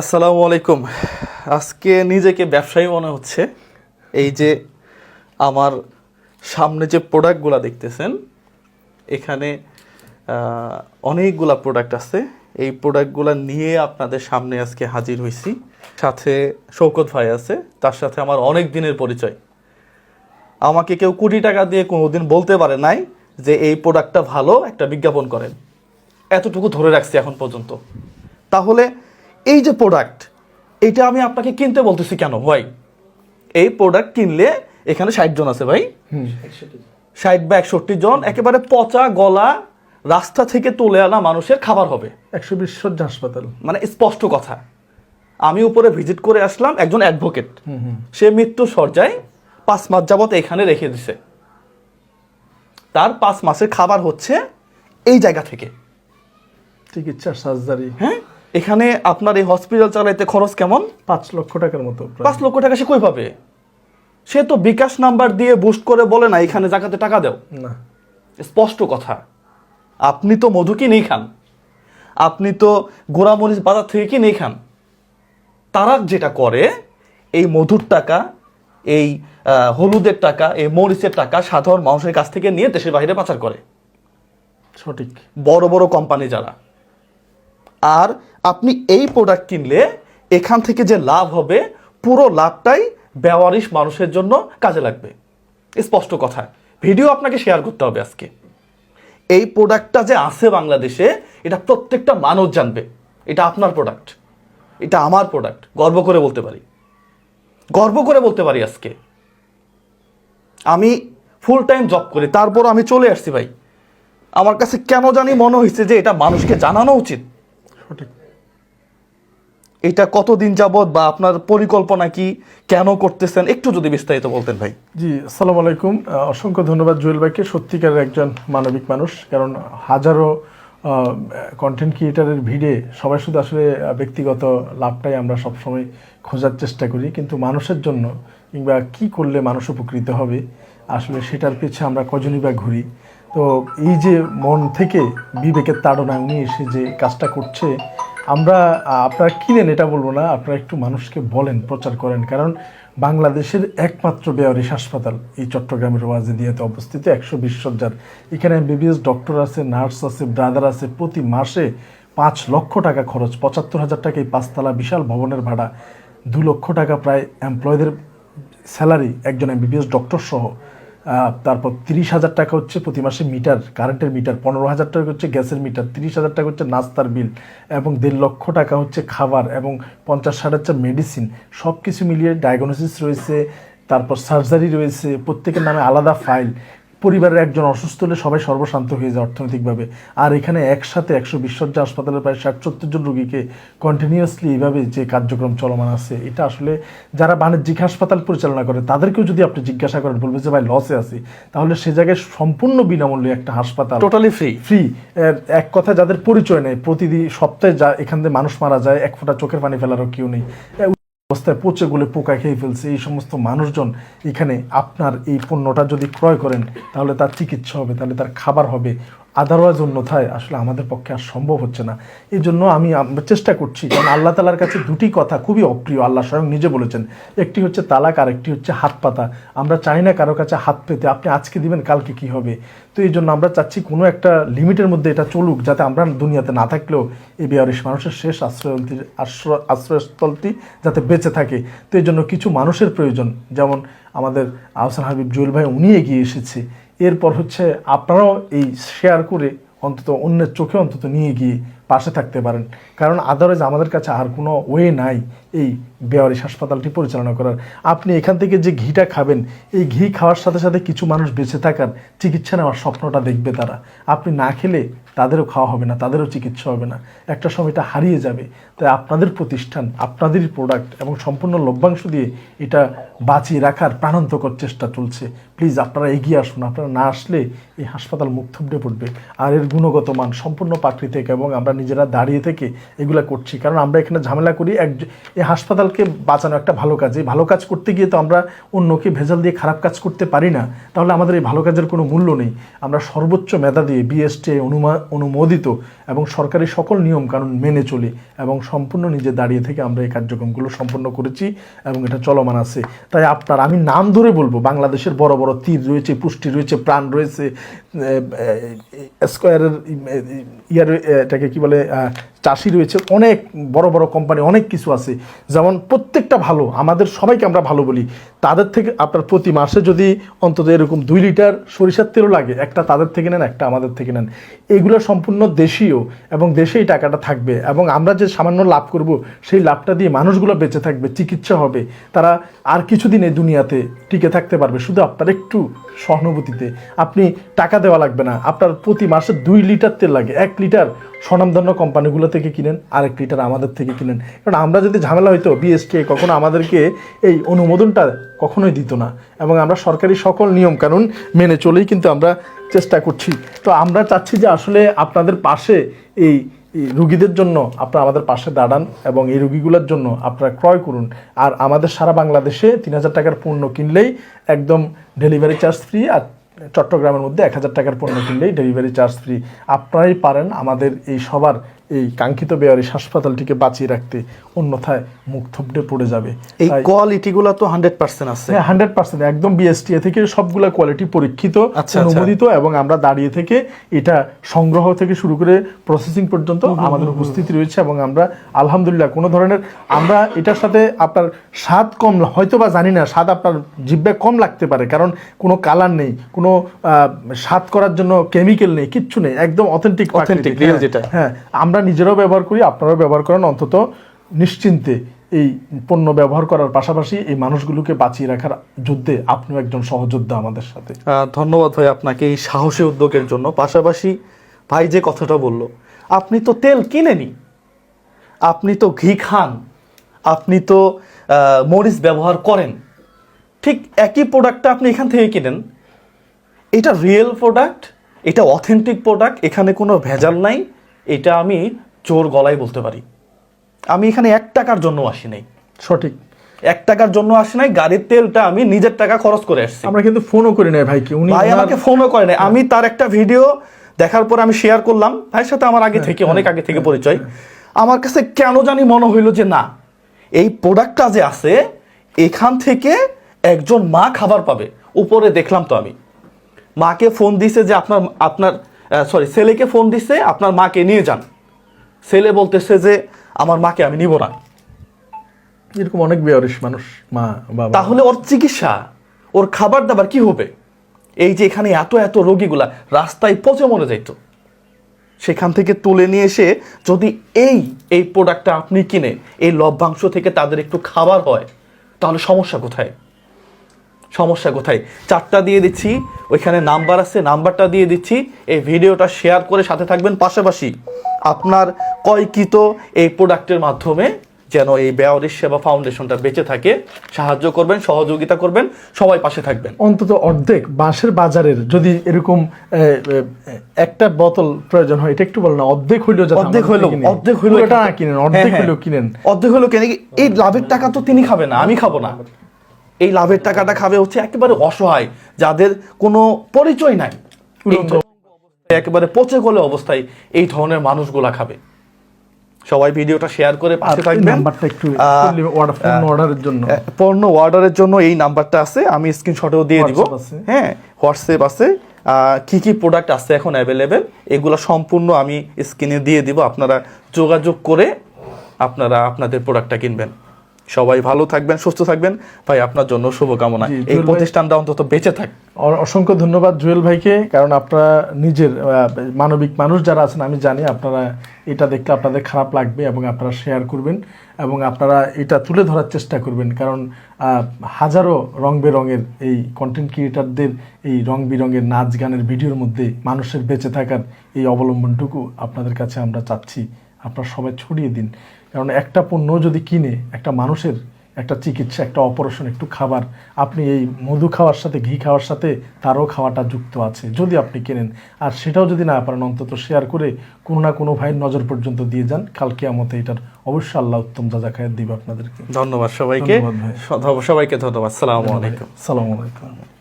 আসসালামু আলাইকুম। আজকে নিজেকে ব্যবসায়ী মনে হচ্ছে। এই যে আমার সামনে যে প্রোডাক্টগুলো দেখতেছেন, এখানে অনেকগুলা প্রোডাক্ট আছে। এই প্রোডাক্টগুলো নিয়ে আপনাদের সামনে আজকে হাজির হয়েছি। সাথে শৌকত ভাই আছে, তার সাথে আমার অনেক দিনের পরিচয়। আমাকে কেউ কোটি টাকা দিয়ে কোনোদিন বলতে পারে নাই যে এই প্রোডাক্টটা ভালো, একটা বিজ্ঞাপন করেন। এতটুকু ধরে রাখছি এখন পর্যন্ত। তাহলে এই যে প্রোডাক্ট, এইটা আমি আপনাকে কিনতে বলতেছি কেন ভাই? এই প্রোডাক্ট কিনলে এখানে 60 জন আছে ভাই, 60 বা 61 জন একেবারে পচা গলা রাস্তা থেকে তুলে আনা মানুষের খাবার হবে। 120 শয্যা হাসপাতাল, মানে স্পষ্ট কথা। আমি উপরে ভিজিট করে আসলাম, একজন অ্যাডভোকেট, সে মৃত্যু সজ্জায় 5 মাস যাবত এখানে রেখে দিছে। তার 5 মাসের খাবার হচ্ছে এই জায়গা থেকে। চিকিৎসা, সার্জারি। হ্যাঁ, এখানে আপনার এই হসপিটাল চালাইতে খরচ কেমন? 5 লক্ষ টাকার মতো। 5 লক্ষ টাকা সে কই পাবে? সে তো বিকাশ নাম্বার দিয়ে বুস্ট করে বলে না এখানে জাকাতে টাকা দাও। না, স্পষ্ট কথা। আপনি তো মধু কিনেই খান, আপনি তো গোড়ামরিচ বাজার থেকে কিনেই খান। তারা যেটা করে, এই মধুর টাকা, এই হলুদের টাকা, এই মরিচের টাকা সাধারণ মানুষের কাছ থেকে নিয়ে দেশের বাইরে পাচার করে। সঠিক। বড় বড় কোম্পানি যারা। আর আপনি এই প্রোডাক্ট কিনলে এখান থেকে যে লাভ হবে, পুরো লাভটাই বেওয়ারিশ মানুষের জন্য কাজে লাগবে। স্পষ্ট কথা। ভিডিও আপনাকে শেয়ার করতে হবে আজকে। এই প্রোডাক্টটা যে আছে বাংলাদেশে, এটা প্রত্যেকটা মানুষ জানবে এটা আপনার প্রোডাক্ট, এটা আমার প্রোডাক্ট। গর্ব করে বলতে পারি, গর্ব করে বলতে পারি। আজকে আমি ফুল টাইম জব করি, তারপর আমি চলে আসছি ভাই। আমার কাছে কেন জানি মনে হয়েছে যে এটা মানুষকে জানানো উচিত। সঠিক। এটা কতদিন যাবত বা আপনার পরিকল্পনা কি, কেন করতেছেন, একটু যদি বিস্তারিত বলতেন ভাই। জি, আসসালামু আলাইকুম। অসংখ্য ধন্যবাদ জুয়েল ভাইকে। সত্যিকারের একজন মানবিক মানুষ। কারণ হাজারো কন্টেন্ট ক্রিয়েটারের ভিড়ে সবাই শুধু আসলে ব্যক্তিগত লাভটাই আমরা সবসময় খোঁজার চেষ্টা করি, কিন্তু মানুষের জন্য কিংবা কি করলে মানুষ উপকৃত হবে আসলে সেটার পিছে আমরা কজনই বা ঘুরি। তো এই যে মন থেকে বিবেকের তাড়নায় উনি এসে যে কাজটা করছে, আপনারা কিনেন এটা বলবো না, আপনারা একটু মানুষকে বলেন, প্রচার করেন। কারণ বাংলাদেশের একমাত্র বেওয়ারিশ হাসপাতাল এই চট্টগ্রামের ওয়াজিদিয়াতে অবস্থিত, 120 শয্যার। এখানে এমবিবিএস ডক্টর আছে, নার্স আছে, ব্রাদার আছে। প্রতি মাসে 5 লক্ষ টাকা খরচ, 75,000 টাকা এই 5 তলা বিশাল ভবনের ভাড়া, 2 লক্ষ টাকা প্রায় এমপ্লয়ীদের স্যালারি, একজন এমবিবিএস ডক্টর সহ। তারপর 30,000 টাকা হচ্ছে প্রতি মাসে মিটার, কারেন্টের মিটার, 15,000 টাকা হচ্ছে গ্যাসের মিটার, 30,000 টাকা হচ্ছে নাস্তার বিল, এবং 1.5 লক্ষ টাকা হচ্ছে খাবার, এবং 50-60 হাজার মেডিসিন। সব কিছু মিলিয়ে ডায়াগনোসিস রয়েছে, তারপর সার্জারি রয়েছে, প্রত্যেকের নামে আলাদা ফাইল। পরিবারের একজন অসুস্থ হলে সবাই সর্বশান্ত হয়ে যায় অর্থনৈতিকভাবে। আর এখানে একসাথে 120 শয্যা হাসপাতালের প্রায় 60-70 জন রোগীকে কন্টিনিউয়াসলি এইভাবে যে কার্যক্রম চলমান আছে, এটা আসলে যারা বাণিজ্যিক হাসপাতাল পরিচালনা করে তাদেরকেও যদি আপনি জিজ্ঞাসা করেন, বলবে যে ভাই লসে আছি, তাহলে সে জায়গায় সম্পূর্ণ বিনামূল্যে একটা হাসপাতাল, টোটালি ফ্রি। এক কথা যাদের পরিচয় নেই, প্রতিদিন সপ্তাহে যা এখান থেকে মানুষ মারা যায়, এক ফোঁটা চোখের পানি ফেলারও কেউ নেই, অবস্থায় পচে গলে পোকা খেয়ে ফেলছে, এই সমস্ত মানুষজন এখানে আপনার এই পণ্যটা যদি ক্রয় করেন, তাহলে তার চিকিৎসা হবে, তাহলে তার খাবার হবে। আদারওয়াইজ অন্যথায় আসলে আমাদের পক্ষে আর সম্ভব হচ্ছে না। এই জন্য আমি চেষ্টা করছি, কারণ আল্লাহ তালার কাছে দুটি কথা খুবই অপ্রিয়। আল্লাহ স্বয়ং নিজে বলেছেন, একটি হচ্ছে তালাক, আর একটি হচ্ছে হাত পাতা। আমরা চাই না কারো কাছে হাত পেতে, আপনি আজকে দিবেন কালকে কি হবে। তো এই জন্য আমরা চাচ্ছি কোনো একটা লিমিটের মধ্যে এটা চলুক, যাতে আমরা দুনিয়াতে না থাকলেও এই বেওয়ারিশ মানুষের শেষ আশ্রয়স্থলটি যাতে বেঁচে থাকে। তো এই জন্য কিছু মানুষের প্রয়োজন, যেমন আমাদের আহসান হাবিব জুয়েল ভাই, উনি এগিয়ে এসেছে। এরপর হচ্ছে আপনারাও এই শেয়ার করে অন্তত অন্যের চোখে অন্তত নিয়ে গিয়ে পাশে থাকতে পারেন। কারণ আদারওয়াইজ আমাদের কাছে আর কোনো ওয়ে নাই এই বেওয়ারিশ হাসপাতালটি পরিচালনা করার। আপনি এখান থেকে যে ঘিটা খাবেন, এই ঘি খাওয়ার সাথে সাথে কিছু মানুষ বেঁচে থাকার, চিকিৎসা নেওয়ার স্বপ্নটা দেখবে তারা। আপনি না খেলে তাদেরও খাওয়া হবে না, তাদেরও চিকিৎসা হবে না, একটা সময় এটা হারিয়ে যাবে। তাই আপনাদের প্রতিষ্ঠান, আপনাদেরই প্রোডাক্ট এবং সম্পূর্ণ লভ্যাংশ দিয়ে এটা বাঁচিয়ে রাখার প্রাণান্তকর চেষ্টা চলছে। প্লিজ আপনারা এগিয়ে আসুন। আপনারা না আসলে এই হাসপাতাল মুখ থুবড়ে পড়বে। আর এর গুণগত মান সম্পূর্ণ প্রাকৃতিক, এবং আমরা নিজেরা দাঁড়িয়ে থেকে এগুলা করছি। কারণ আমরা এখানে ঝামেলা করি এই হাসপাতালকে বাঁচানো একটা ভালো কাজ। এই ভালো কাজ করতে গিয়ে তো আমরা অন্যকে ভেজাল দিয়ে খারাপ কাজ করতে পারি না, তাহলে আমাদের এই ভালো কাজের কোনো মূল্য নেই। আমরা সর্বোচ্চ মেধা দিয়ে, বিএসটি অনুমোদিত এবং সরকারি সকল নিয়ম কানুন মেনে চলি এবং সম্পূর্ণ নিজে দাঁড়িয়ে থেকে আমরা এই কার্যক্রমগুলো সম্পন্ন করেছি এবং এটা চলমান আছে। তাই আপনার আমি নাম ধরে বলবো, বাংলাদেশের বড় বড় তীর রয়েছে, পুষ্টি রয়েছে, প্রাণ রয়েছে, স্কোয়ারের এটাকে কি বলে চাষি রয়েছে, অনেক বড় বড় কোম্পানি, অনেক কিছু আছে, যেমন প্রত্যেকটা ভালো, আমাদের সবাইকে আমরা ভালো বলি। তাদের থেকে আপনার প্রতি মাসে যদি অন্তত এরকম 2 লিটার সরিষার তেলও লাগে, একটা তাদের থেকে নেন, একটা আমাদের থেকে নেন। এগুলো সম্পূর্ণ দেশীয় এবং দেশেই টাকাটা থাকবে এবং আমরা যে সামান্য লাভ করব সেই লাভটা দিয়ে মানুষগুলো বেঁচে থাকবে, চিকিৎসা হবে, তারা আর কিছুদিন এই দুনিয়াতে টিকে থাকতে পারবে শুধু আপনার একটু সহানুভূতিতে। আপনি টাকা দেওয়া লাগবে না, আপনার প্রতি মাসে 2 লিটার তেল লাগে, 1 লিটার স্বনামধন্য কোম্পানিগুলো থেকে কিনেন, আর 1 লিটার আমাদের থেকে কিনেন। কারণ আমরা যদি ঝামেলা হইতো, বিএসটি কখনো আমাদেরকে এই অনুমোদনটা কখনোই দিত না এবং আমরা সরকারি সকল নিয়ম কানুন মেনে চলেই কিন্তু আমরা চেষ্টা করছি। তো আমরা চাচ্ছি যে আসলে আপনাদের পাশে এই রুগীদের জন্য আপনারা আমাদের পাশে দাঁড়ান এবং এই রুগীগুলোর জন্য আপনারা ক্রয় করুন। আর আমাদের সারা বাংলাদেশে 3000 টাকার পণ্য কিনলেই একদম ডেলিভারি চার্জ ফ্রি, আর চট্টগ্রামের মধ্যে 1000 টাকার পণ্য কিনলেই ডেলিভারি চার্জ ফ্রি। আপনারাই পারেন আমাদের এই সবার এই কাঙ্ক্ষিত বেয়ারিশ হাসপাতালটিকে বাঁচিয়ে রাখতে, অন্যথায় মুখ থুবড়ে পড়ে যাবে। এই কোয়ালিটিগুলো তো 100% আছে। হ্যাঁ, 100% একদম বিএসটিএ থেকে সবগুলা কোয়ালিটি পরীক্ষিত, অনুমোদিত এবং আমরা দাঁড়িয়ে থেকে এটা সংগ্রহ থেকে শুরু করে প্রসেসিং পর্যন্ত আমাদের উপস্থিতি রয়েছে এবং আমরা আলহামদুলিল্লাহ কোনো ধরনের, আমরা এটার সাথে আপনার স্বাদ কম, হয়তো বা জানি না, স্বাদ আপনার জিহ্বায় কম লাগতে পারে, কারণ কোনো কালার নেই, কোনো স্বাদ করার জন্য কেমিক্যাল নেই, কিচ্ছু নেই, একদম অথেন্টিক রিয়েল যেটা। হ্যাঁ, আমরা নিজেরাও ব্যবহার করি, আপনারাও ব্যবহার করেন, অন্তত নিশ্চিন্তে এই পণ্য ব্যবহার করার পাশাপাশি এই মানুষগুলোকে বাঁচিয়ে রাখার যুদ্ধে আপনিও একজন সহযোদ্ধা আমাদের সাথে। ধন্যবাদ ভাই আপনাকে এই সাহসী উদ্যোগের জন্য। পাশাপাশি ভাই যে কথাটা বলল, আপনি তো তেল কিনেনি, আপনি তো ঘি খান, আপনি তো মরিচ ব্যবহার করেন, ঠিক একই প্রোডাক্টটা আপনি এখান থেকে কিনেন। এটা রিয়েল প্রোডাক্ট, এটা অথেন্টিক প্রোডাক্ট, এখানে কোনো ভেজাল নাই, এটা আমি জোর গলায় বলতে পারি। আমি এখানে 1 টাকার জন্য আসি নাই, সঠিক 1 টাকার জন্য আসি নাই, গাড়ির তেলটা আমি নিজের টাকা খরচ করে আসছি। আমরা কিন্তু ফোনও করি নাই ভাইকে, উনি ভাই আমাকে ফোনও করে নাই, আমি তার একটা ভিডিও দেখার পর আমি শেয়ার করলাম, ভাইয়ের সাথে আমার আগে থেকে অনেক আগে থেকে পরিচয়। আমার কাছে কেন জানি মনে হইলো যে না, এই প্রোডাক্টটা যে আছে এখান থেকে একজন মা খাবার পাবে। উপরে দেখলাম তো আমি, মাকে ফোন দিছে যে ছেলেকে ফোন দিছে আপনার মাকে নিয়ে যান। ছেলে বলতেছে যে আমার মাকে আমি নিব না। এরকম অনেক বেয়ারিশ মানুষ, মা বাবা। তাহলে ওর চিকিৎসা, ওর খাবার দাবার কি হবে? এই যে এখানে এত এত রোগীগুলা রাস্তায় পচে মরে যাইতো, সেখান থেকে তুলে নিয়ে এসে যদি এই প্রোডাক্টটা আপনি কিনে এই লভ্যাংশ থেকে তাদের একটু খাবার হয়, তাহলে সমস্যা কোথায়? সমস্যা কোথায়? 4টা দিয়ে দিচ্ছি, ওইখানে নাম্বার আছে, নাম্বারটা দিয়ে দিচ্ছি। এই ভিডিওটা শেয়ার করে সাথে থাকবেন। পাশাপাশি আপনার ক্রয়কৃত এই প্রোডাক্টের মাধ্যমে যেন এই বেয়ারিশ সেবা ফাউন্ডেশনটা বেঁচে থাকে, সাহায্য করবেন, সহযোগিতা করবেন, সবাই পাশে থাকবেন। অন্তত অর্ধেক বাঁশের বাজারের যদি এরকম একটা বোতল প্রয়োজন হয়, এটা একটু বল না, অর্ধেক হইলো, অর্ধেক হইলো এটা না কিনেন, অর্ধেক হইলো কিনেন, অর্ধেক হইলো কিনে। এই লাভের টাকা তো তিনি খাবে না, আমি খাবো না। এই লাভের টাকাটা খাবে হচ্ছে একেবারে অসহায়, যাদের কোনো পরিচয় নাই, একেবারে পচে গলে অবস্থায় এই ধরনের মানুষগুলা খাবে। সবাই ভিডিওটা শেয়ার করে পাশে থাকবেন। নাম্বারটা একটু অর্ডারের জন্য, পণ্য অর্ডারের জন্য এই নাম্বারটা আছে, আমি স্ক্রিনশটেও দিয়ে দিব। হ্যাঁ, হোয়াটসঅ্যাপ আছে, কি কি প্রোডাক্ট আছে এখন অ্যাভেলেবেল, এগুলো সম্পূর্ণ আমি স্ক্রিনে দিয়ে দিব। আপনারা যোগাযোগ করে আপনারা আপনাদের প্রোডাক্টটা কিনবেন। সবাই ভালো থাকবেন, সুস্থ থাকবেন। ভাই আপনার জন্য শুভকামনা, এই প্রতিষ্ঠানটা অন্তত বেঁচে থাক। অসংখ্য ধন্যবাদ জুয়েল ভাইকে, কারণ আপনারা নিজের মানবিক মানুষ যারা আছেন, আমি জানি আপনারা এটা দেখতে আপনাদের খারাপ লাগবে এবং আপনারা শেয়ার করবেন এবং আপনারা এটা তুলে ধরার চেষ্টা করবেন, কারণ হাজারো রং বেরঙের এই কন্টেন্ট ক্রিয়েটারদের এই রং বেরঙের নাচ গানের ভিডিওর মধ্যে মানুষের বেঁচে থাকার এই অবলম্বনটুকু আপনাদের কাছে আমরা চাচ্ছি, আপনারা সবাই ছড়িয়ে দিন। কারণ একটা পণ্য যদি কিনে একটা মানুষের একটা চিকিৎসা, একটা অপারেশন, একটু খাবার, আপনি এই মধু খাওয়ার সাথে ঘি খাওয়ার সাথে তারও খাওয়াটা যুক্ত আছে, যদি আপনি কেনেন। আর সেটাও যদি না পারেন, অন্তত শেয়ার করে কোনো না কোনো ভাইয়ের নজর পর্যন্ত দিয়ে যান। কাল কিয়ামতে এটার অবশ্যই আল্লাহ উত্তম যাজা খায়ের দিবে আপনাদেরকে। ধন্যবাদ সবাইকে, সবাইকে ধন্যবাদ। সালামু আলাইকুম। সালামু আলাইকুম।